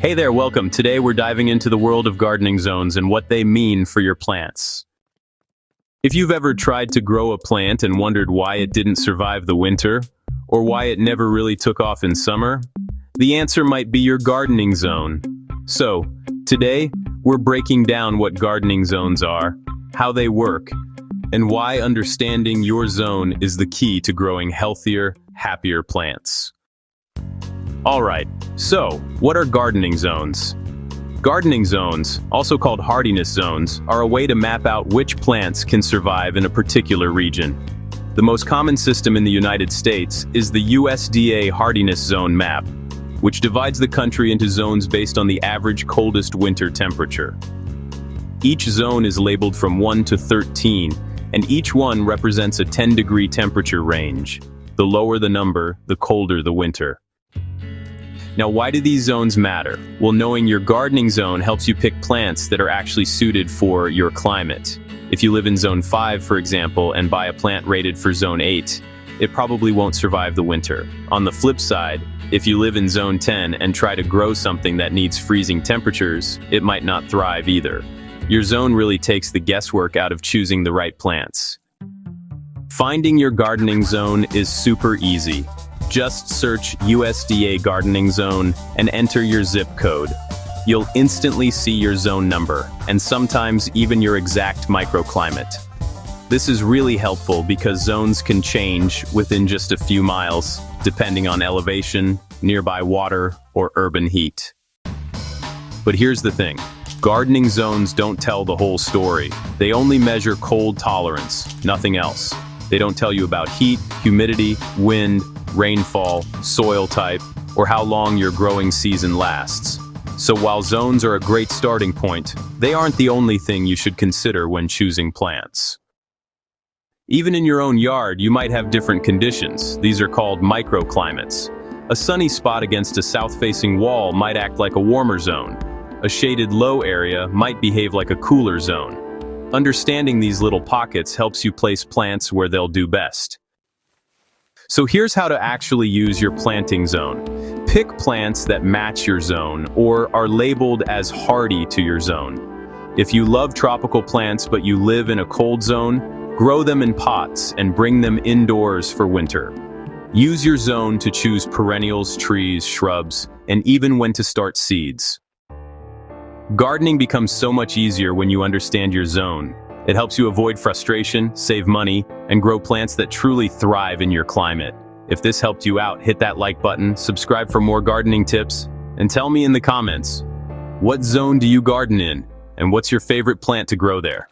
Hey there, welcome. Today we're diving into the world of gardening zones and what they mean for your plants. If you've ever tried to grow a plant and wondered why it didn't survive the winter, or why it never really took off in summer, the answer might be your gardening zone. So, today, we're breaking down what gardening zones are, how they work, and why understanding your zone is the key to growing healthier, happier plants. Alright, so what are gardening zones? Gardening zones, also called hardiness zones, are a way to map out which plants can survive in a particular region. The most common system in the United States is the USDA Hardiness Zone Map, which divides the country into zones based on the average coldest winter temperature. Each zone is labeled from 1 to 13, and each one represents a 10-degree temperature range. The lower the number, the colder the winter. Now, why do these zones matter? Well, knowing your gardening zone helps you pick plants that are actually suited for your climate. If you live in Zone 5, for example, and buy a plant rated for Zone 8, it probably won't survive the winter. On the flip side, if you live in Zone 10 and try to grow something that needs freezing temperatures, it might not thrive either. Your zone really takes the guesswork out of choosing the right plants. Finding your gardening zone is super easy. Just search USDA Gardening Zone and enter your zip code. You'll instantly see your zone number, and sometimes even your exact microclimate. This is really helpful because zones can change within just a few miles, depending on elevation, nearby water, or urban heat. But here's the thing. Gardening zones don't tell the whole story. They only measure cold tolerance, nothing else. They don't tell you about heat, humidity, wind, rainfall, soil type, or how long your growing season lasts. So while zones are a great starting point, they aren't the only thing you should consider when choosing plants. Even in your own yard, you might have different conditions. These are called microclimates. A sunny spot against a south-facing wall might act like a warmer zone. A shaded low area might behave like a cooler zone. Understanding these little pockets helps you place plants where they'll do best. So here's how to actually use your planting zone. Pick plants that match your zone or are labeled as hardy to your zone. If you love tropical plants but you live in a cold zone, grow them in pots and bring them indoors for winter. Use your zone to choose perennials, trees, shrubs, and even when to start seeds. Gardening becomes so much easier when you understand your zone. It helps you avoid frustration, save money, and grow plants that truly thrive in your climate. If this helped you out, hit that like button, subscribe for more gardening tips, and tell me in the comments, what zone do you garden in, and what's your favorite plant to grow there?